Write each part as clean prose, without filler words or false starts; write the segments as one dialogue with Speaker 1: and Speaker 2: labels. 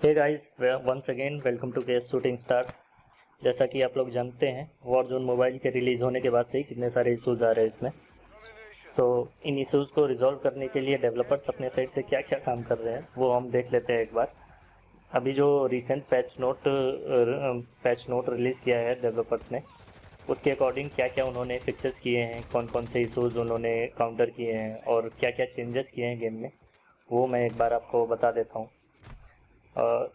Speaker 1: Hey guys, once again welcome to KS shooting stars. जैसा कि आप लोग जानते हैं, वॉरजोन मोबाइल के रिलीज़ होने के बाद से ही कितने सारे इश्यूज़ आ रहे हैं इसमें। तो इन इश्यूज़ को रिजॉल्व करने के लिए डेवलपर्स अपने साइड से क्या क्या काम कर रहे हैं वो हम देख लेते हैं एक बार। अभी जो रिसेंट पैच नोट रिलीज़ किया है डेवलपर्स ने, उसके अकॉर्डिंग क्या क्या उन्होंने फिक्सेस किए हैं, कौन कौन से इश्यूज़ उन्होंने काउंटर किए हैं और क्या क्या चेंजेस किए हैं गेम में, वो मैं एक बार आपको बता देता हूँ।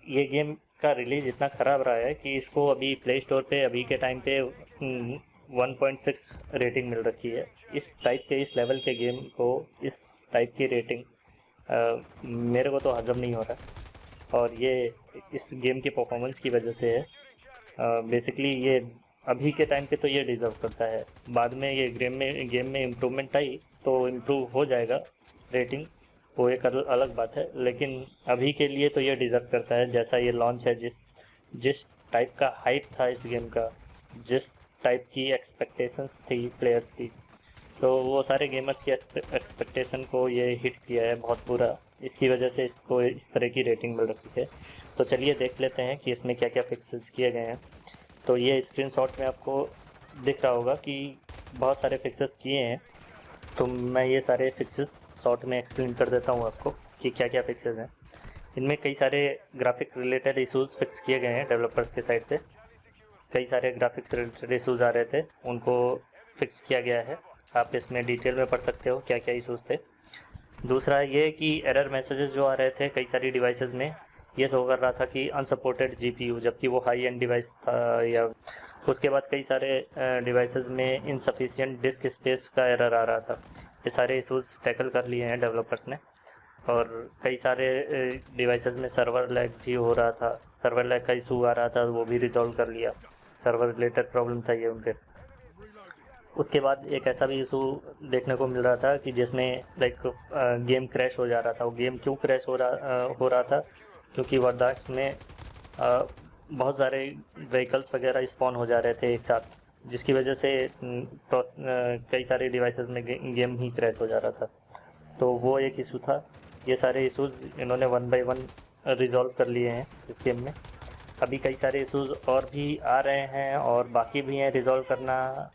Speaker 1: ये गेम का रिलीज़ इतना ख़राब रहा है कि इसको अभी प्ले स्टोर पे अभी के टाइम पे 1.6 रेटिंग मिल रखी है। इस टाइप के, इस लेवल के गेम को इस टाइप की रेटिंग मेरे को तो हजम नहीं हो रहा, और ये इस गेम की परफॉर्मेंस की वजह से है। बेसिकली ये अभी के टाइम पे तो ये डिज़र्व करता है। बाद में ये गेम में इम्प्रूवमेंट आई तो इम्प्रूव हो जाएगा रेटिंग, वो एक अलग बात है, लेकिन अभी के लिए तो ये डिज़र्व करता है। जैसा ये लॉन्च है, जिस टाइप का हाइप था इस गेम का, जिस टाइप की एक्सपेक्टेशंस थी प्लेयर्स की, तो वो सारे गेमर्स की एक्सपेक्टेशन को ये हिट किया है बहुत बुरा। इसकी वजह से इसको इस तरह की रेटिंग मिल रखी है। तो चलिए देख लेते हैं कि इसमें क्या क्या फिक्सेस किए गए हैं। तो ये स्क्रीनशॉट में आपको दिख रहा होगा कि बहुत सारे फिक्सेस किए हैं। तो मैं ये सारे फिक्सेस शॉर्ट में एक्सप्लेन कर देता हूँ आपको कि क्या क्या फिक्सेस हैं। इनमें कई सारे ग्राफिक रिलेटेड इश्यूज़ फिक्स किए गए हैं डेवलपर्स के साइड से। कई सारे ग्राफिक्स रिलेटेड इश्यूज़ आ रहे थे, उनको फिक्स किया गया है। आप इसमें डिटेल में पढ़ सकते हो क्या क्या इश्यूज़ थे। दूसरा ये कि एरर मैसेजेस जो आ रहे थे कई सारी डिवाइसेस में, ये शो कर रहा था कि अनसपोर्टेड जीपीयू, जबकि वो हाई एंड डिवाइस था। या उसके बाद कई सारे डिवाइसेस में इनसफिशिएंट डिस्क स्पेस का एरर आ रहा था। ये सारे इश्यूज़ टैकल कर लिए हैं डेवलपर्स ने। और कई सारे डिवाइसेस में सर्वर लैग भी हो रहा था, सर्वर लैग का इशू आ रहा था, वो भी रिजॉल्व कर लिया। सर्वर रिलेटेड प्रॉब्लम था ये उनके। उसके बाद एक ऐसा भी इशू देखने को मिल रहा था कि जिसमें लाइक गेम क्रैश हो जा रहा था। वो गेम क्यों क्रैश हो रहा था, क्योंकि वर्दाश्त में बहुत सारे व्हीकल्स वगैरह स्पॉन हो जा रहे थे एक साथ, जिसकी वजह से कई सारे डिवाइसेस में गेम ही क्रैश हो जा रहा था। तो वो एक इशू था। ये सारे इशूज़ इन्होंने 1 बाय 1 रिजॉल्व कर लिए हैं इस गेम में। अभी कई सारे इशूज़ और भी आ रहे हैं और बाकी भी हैं रिजॉल्व करना,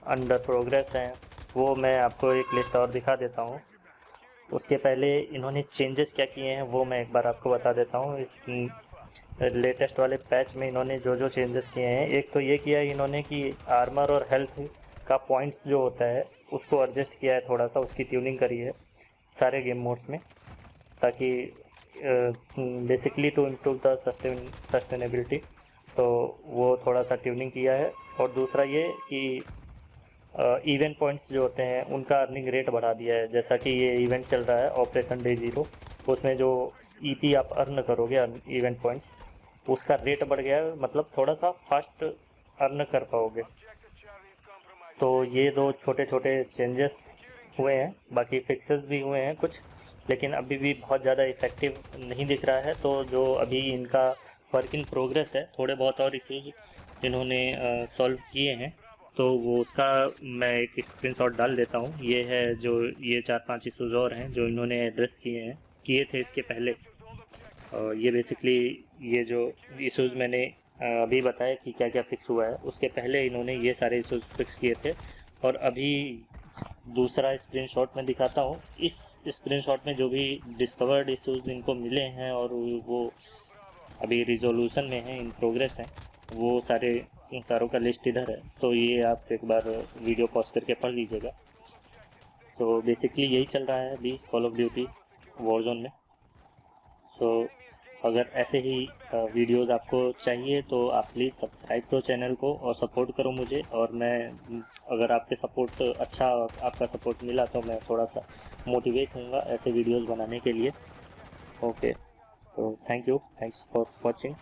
Speaker 1: अंडर प्रोग्रेस हैं। वो मैं आपको एक लिस्ट और दिखा देता हूँ। उसके पहले इन्होंने चेंजेस क्या किए हैं वो मैं एक बार आपको बता देता हूँ। इस लेटेस्ट वाले पैच में इन्होंने जो जो चेंजेस किए हैं, एक तो ये किया है इन्होंने कि आर्मर और हेल्थ का पॉइंट्स जो होता है उसको एडजस्ट किया है, थोड़ा सा उसकी ट्यूनिंग करी है सारे गेम मोड्स में, ताकि basically to improve the sustainability. तो वो थोड़ा सा ट्यूनिंग किया है। और दूसरा ये कि इवेंट पॉइंट्स जो होते हैं उनका अर्निंग रेट बढ़ा दिया है। जैसा कि ये इवेंट चल रहा है ऑपरेशन डे 0, उसमें जो ईपी आप अर्न करोगे इवेंट पॉइंट्स, उसका रेट बढ़ गया है, मतलब थोड़ा सा फास्ट अर्न कर पाओगे। तो ये दो छोटे छोटे चेंजेस हुए हैं, बाकी फिक्सेस भी हुए हैं कुछ, लेकिन अभी भी बहुत ज़्यादा इफ़ेक्टिव नहीं दिख रहा है। तो जो अभी इनका वर्क इन प्रोग्रेस है, थोड़े बहुत और इश्यूज इन्होंने सॉल्व किए हैं, तो वो उसका मैं एक स्क्रीनशॉट डाल देता हूँ। ये है जो ये 4-5 इश्यूज और हैं जो इन्होंने एड्रेस किए थे इसके पहले। ये बेसिकली ये जो इश्यूज मैंने अभी बताया कि क्या क्या फिक्स हुआ है, उसके पहले इन्होंने ये सारे इश्यूज फिक्स किए थे। और अभी दूसरा स्क्रीनशॉट में दिखाता हूँ। इस स्क्रीनशॉट में जो भी डिस्कवर्ड इश्यूज इनको मिले हैं और वो अभी रिजोल्यूशन में हैं, इन प्रोग्रेस हैं, वो सारों का लिस्ट इधर है। तो ये आप एक बार वीडियो पॉज करके पढ़ लीजिएगा। तो बेसिकली यही चल रहा है अभी कॉल ऑफ ड्यूटी वॉरजोन में। सो अगर ऐसे ही वीडियोस आपको चाहिए तो आप प्लीज़ सब्सक्राइब करो चैनल को और सपोर्ट करो मुझे। और मैं अगर आपका सपोर्ट मिला तो मैं थोड़ा सा मोटिवेट होऊंगा ऐसे वीडियोस बनाने के लिए। ओके, तो थैंक्स फॉर वॉचिंग।